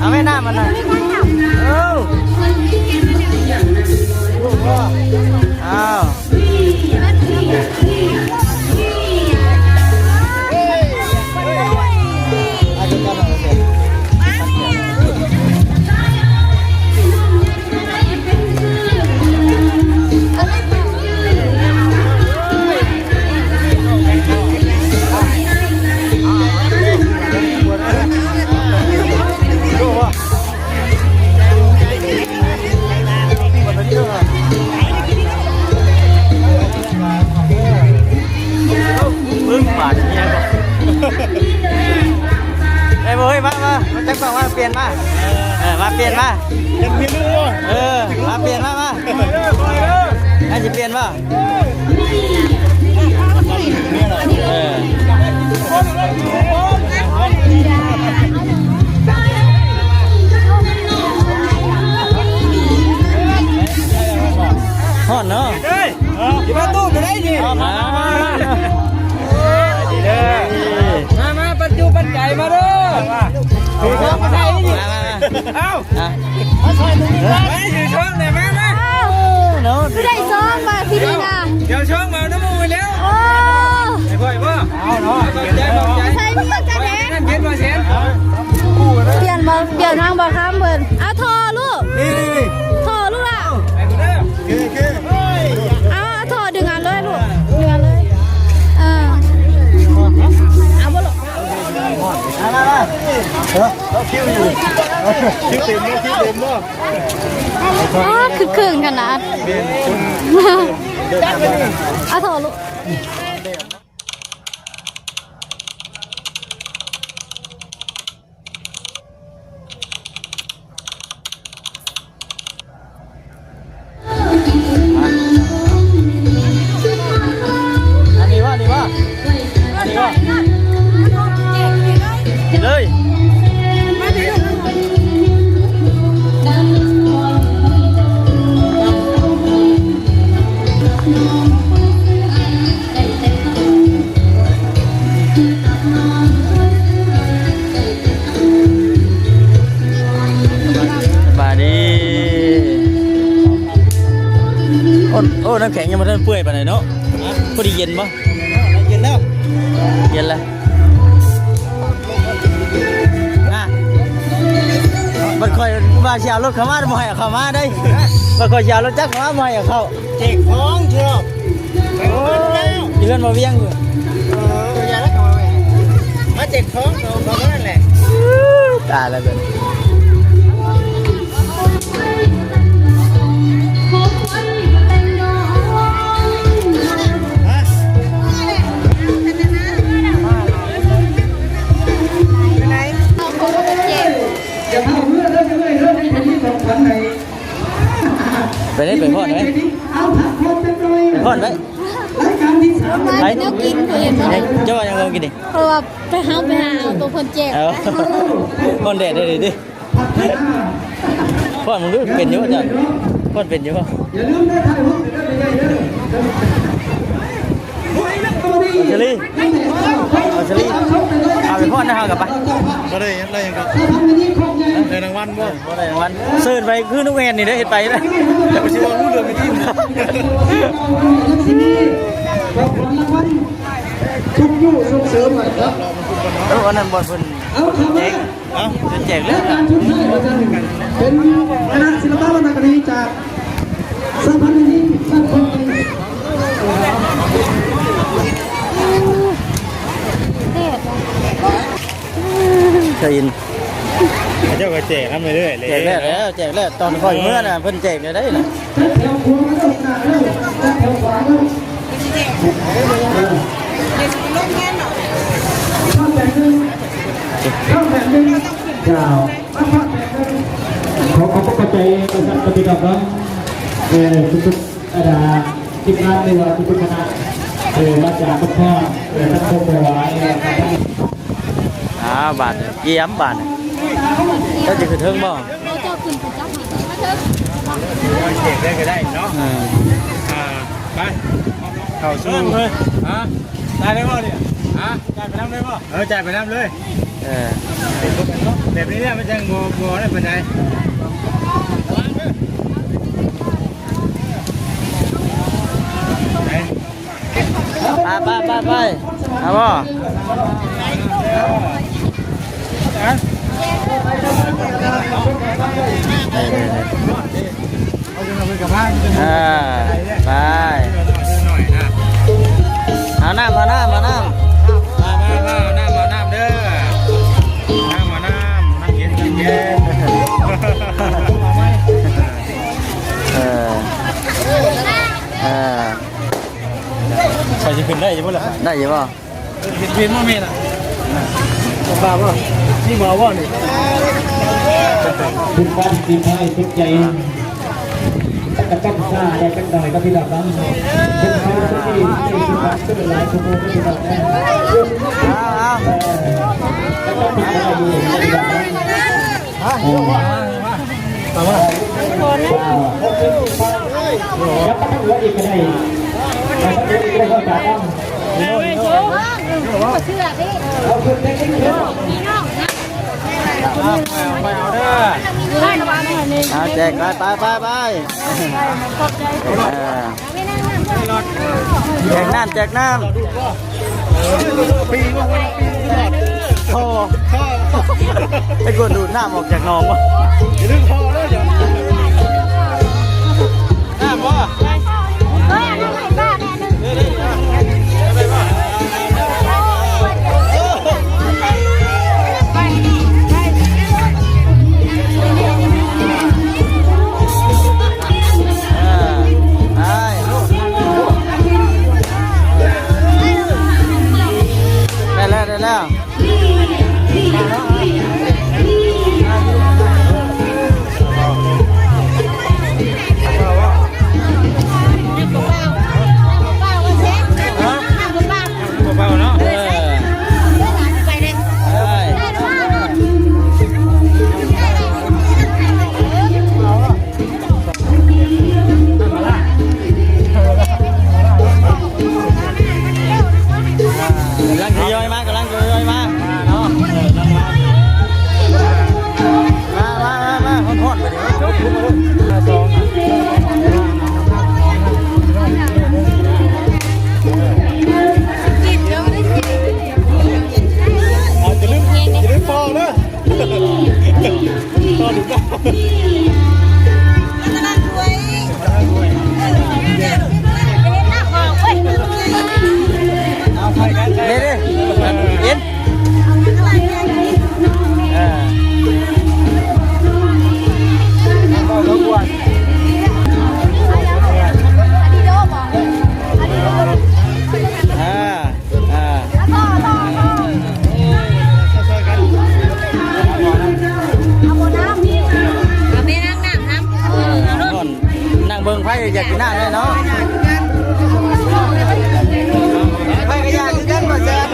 เอาไม่น่ามันนะอ้าวไอ้โว้ยมาจักบอกว่าเปลี่ยนมามาเปลี่ยนมายังมีลูกมาเปลี่ยนมาไอ้จะเปลี่ยนมาฮอนเนาะอยู่บ้านตู้จะได้ดิมาปัจจุบันใจมาเด้อถือช่องมาใส่ดิเอ้ามาใส่ตรงนี้มาถือช่องไหนมาไม่ได้ช่องมาพี่ดีนะเดี๋ยวช่องมาน้ำมูกแล้วไอ้พ่อยพ่อเอาเนาะใส่เพื่อนกันเองเปลี่ยนมาเสียนเปลี่ยนทางบ่ข้ามเบิร์นเอาทอลูกทอลูกอ่ะเอาทอดึงอันเลยลูกดึงอันเลยเอาบ่ลูกมาคิวอยู่คิวเต็มบ่คือครึ่งขนาดเอาทอลูกเลยบาดีโอ้น้ำแข็งยังมาเริ่มเปื่อยไปไหนเนาะพอดีเย็นปะเย็นแล้วเย็นแล้วบัดคอยมาเชียวรถเข้ามาบ่ให้เข้ามาได้บัดคอยเชียวรถจักเข้ามาบ่ให้เข้าเจ็กท้องเชียวโอ้ยเลื่อนมาเวียงอยู่อย่าแล้วเข้ามามาเจ็กท้องเขานั่นแหละตายแล้วเป็นไปได้ไปพ่อนไหมไปพ่อนไหมไปเนื้อกินเขาเห็นไหมเจ้าว่ายังลองกินดิเพราะว่าไปหาเอาตัวคนเจ็บพ่อนแดดได้เลยดิพ่อนมึงรู้เป็นเยอะจังพ่อนเป็นเยอะป่ะเชลี่เชลี่เอาไปพ่อนนะฮะกับไปก็ได้ยังกับได้รางวัลบ่ได้รางวัลเสิร์ฟไปคือนุ๊กแอนนี่ได้เห็นไปนะแต่ไม่ใช่ว่ารู้เรื่องไม่ที่นะทุกยู่ส่งเสริมหน่อยครับแล้วอันนั้นบอลเพิ่นแจกจะแจกเรื่องเป็นคณะศิลปะวรรณคดีจากสถาบันนี้สังคมเคยยินเจ้าก็แจกทำไปเรื่อยเลยแจกแล้วตอนคอยเมื่อน่ะเพิ่นแจกได้น่ะเขาเข้าใจปฏิบัติครับทุกทีมงานในว่าทุกคณะมาจากทุกข้อทั้งโครงการบาทเยี่ยมบาทก็จะขึ้นเทิงบ่เช็คได้ก็ได้เนาะไปเข้าสู้เลยได้ได้บ่เนี่ยจ่ายไปน้ำเลยบ่จ่ายไปน้ำเลย แบบนี้เนี่ยมันจะงอได้ปานใดไปเอาบ่ไปเอาน้ำเด้อน้ำเย็นใส่จะขึ้นได้ยังไงล่ะ ได้ยังบ่ เวียนมาเมล่ะบ้าป่ะนี่มาว่านี่ทุกบ้านทีมไทยทุกใจกระตั้งซ่าได้กันหน่อยก็พี่ดอกน้องเป็นครั้งที่สุดท้ายเป็นหลายชั่วโมงก็พี่ดอกนะแล้วก็ติดอะไรอยู่พี่ดอกนะแล้วก็ต้องเหลืออีกก็ได้แล้วก็อีกก็ได้ก็จะต้องเอาแจกไปแจกน้ำโธ่ไอ้กดดูดน้ำออกจากหนองวะดึงคอเลยจ้ะน้ำวะได้แล้วอยากกินน้ำเลยเนาะไปก็อยากกินกันมาแซ่บ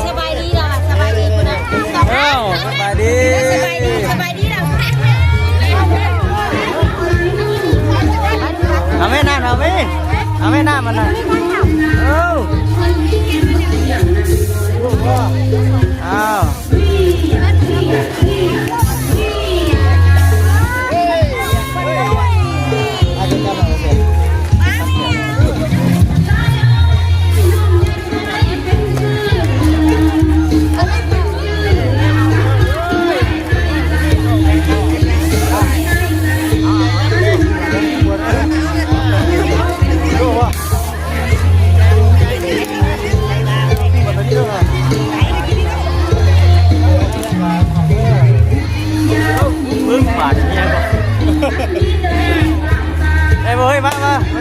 สบายดีเหรอสบายดีคุณนะสบายดีเอาไม่น้ำมันนะ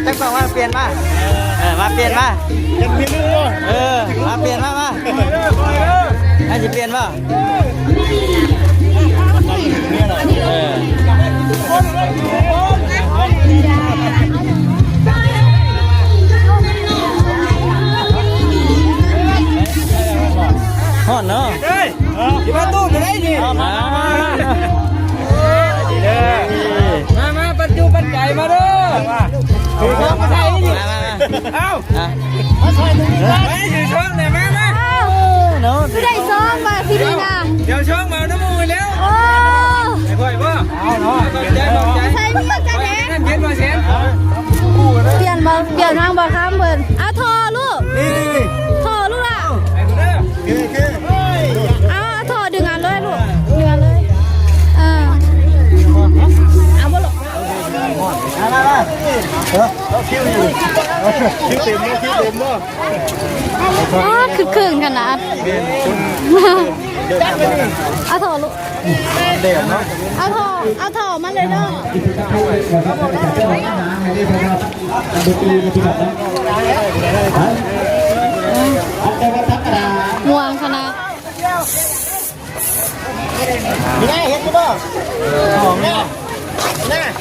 จังบอกว่าเปลี่ยนมามาเปลี่ยนมายังมีเรื่องมาเปลี่ยนมาให้จะเปลี่ยนป่ะ มาเด้อถือช่องมาใส่ดิเอ้าไม่ถือช่องเลยมาไม่ได้ซ้อมมาพี่ดีนะ เดี๋ยวช่องมาน้ำมูกแล้ว โอ้ ไอ้พ่อยพ่อเอาเนาะใจบอกใจ ใช่พี่กันเอง นั่นเย็นมาเสียน เปลี่ยนมาเปลี่ยนนางบอกข้ามเบิร์นเอาทอลูก นี่ ทอลูกอ่ะ ไอ้คนเด้อ เอาทอดึงอันเลยลูกดึงอันเลยเอาบ่ลูกอ๋อคือครึ่งขนาดเอาทอลูกเอาทอมาเลยเนาะ ม่วงขนาดนี่เห็นไหมบ่หอมเนี่ยน่ะ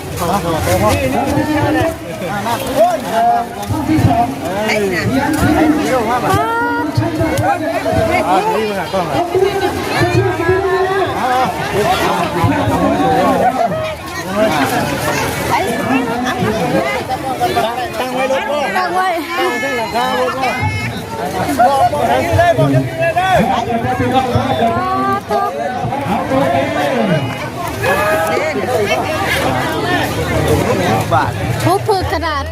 ตั้งไว้รถบ่ตั้งไว้ตั้งหลังคารถบ่บอกยังได้บอกยังได้ทุบพึกขนาด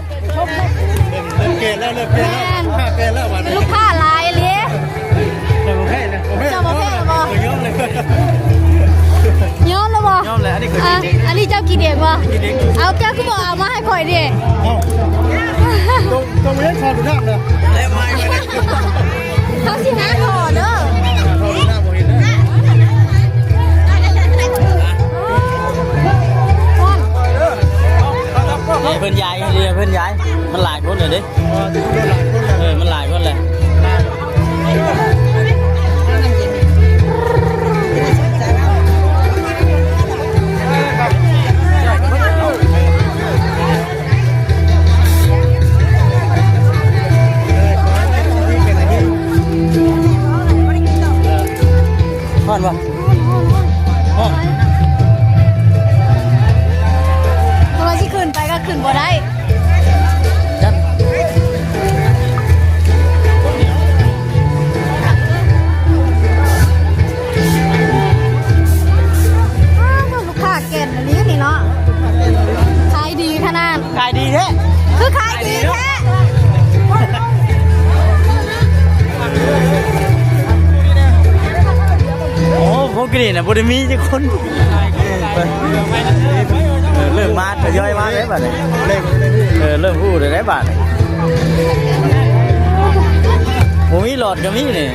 เกณฑ์แล้วเลิกเกณฑ์แล้วเกณฑ์แล้ววันลูกผ้าลายเลยเจ้าประเภทบ่ย้อมเลยย้อมแล้วบ่ย้อมเลยอันนี้เจ้ากี่เด็กบ่เอาเจ้าคือบอกเอามาให้ข่อยดิตรงนี้ชอดูน้ำเลยแล้วไม่เขาสิน้ำถอดเด้อเพื่อนยายเรียเพื่อนยายมันหลายคนเลยดิมันหลายคนเลยฮ้อนปะฮ้อนตัวที่ขึ้นไปก็ขึ้นบ่ได้ลูกค้าเก่งอันนี้นี่เนาะขายดีขนาด ขายดีแท้คือขายดีแท้โอ้พวกนี้นะบุรีมีจะคนเริ่มมาทยอยมาได้บัดเลยเริ่มพูดได้บัดผมมีหลอดก็มีนี่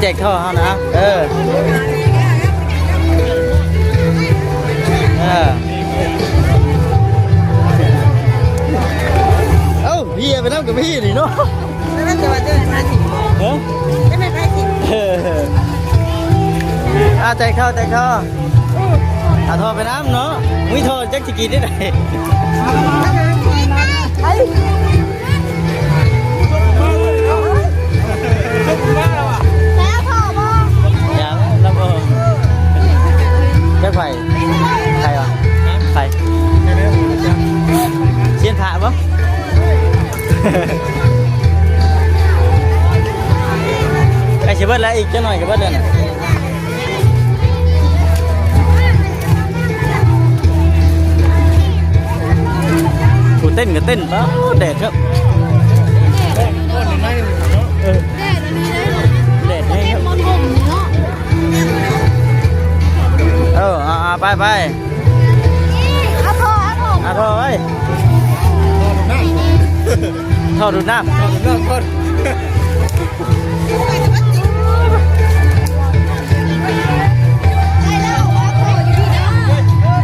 แจกท่อเขานะเอ้าพี่ไปนั่งกับพี่นี่เนาะไม่จะมาเจอมาสิไม่ไปสิแจกท่อท่อไปน้ำเนาะวิท่อจักจะกินได้ไหนไผ่ใครวะไผ่เชียนผ่าปะ เบิดแล้วอีกจะหน่อยก็เบิดเลยนะกูเต้นก็เต้นป้าแดดครับแดดให้ครับไปไปอาโทไอ้ท่อดูดน้ำ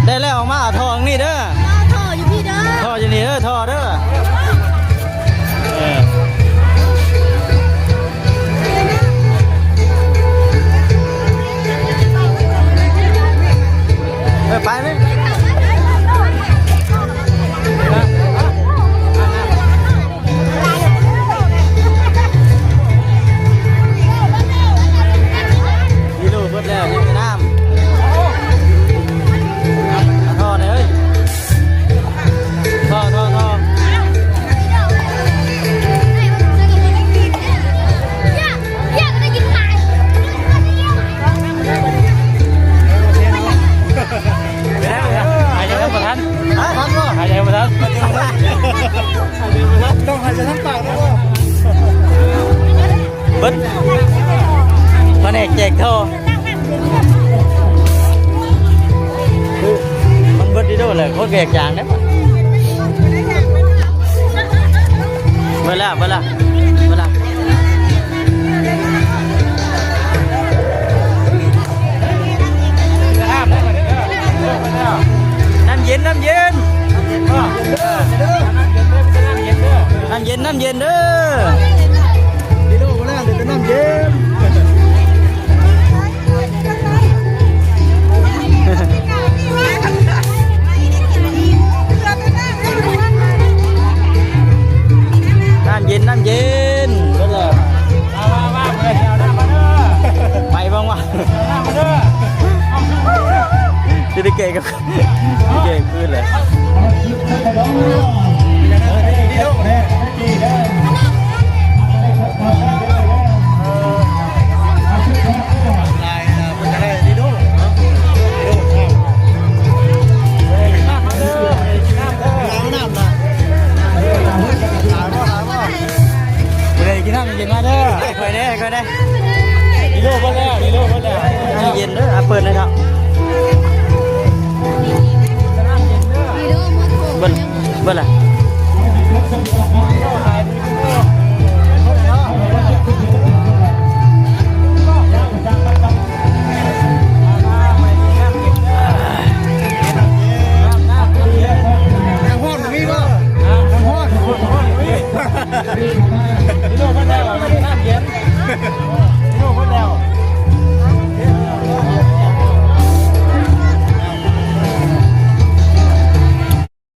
ได้แล้วออกมาท่อนี่เด้อท่ออยู่นี่เด้อท่อเด้อไปไหมดีลูกเบิดแล้วยังน้ำท่อเลยท่อต้องหายใจทั้งปากนะพ่อเบิดแผนกแจกท่อมันเบิดดีด้วยเลยโคตรแกกจางได้ปะเบิดละน้ำเย็นน้ำเย็นเด้อดีโลมาแล้วเดี๋ยวน้ำเย็นน้ำเย็นก็เลยมาไปบ้างวะจะได้เก่งกับเก่งขึ้นเลยค่อยได้ดีโลเย็นเด้อเปิดเลยครับเบิ้ล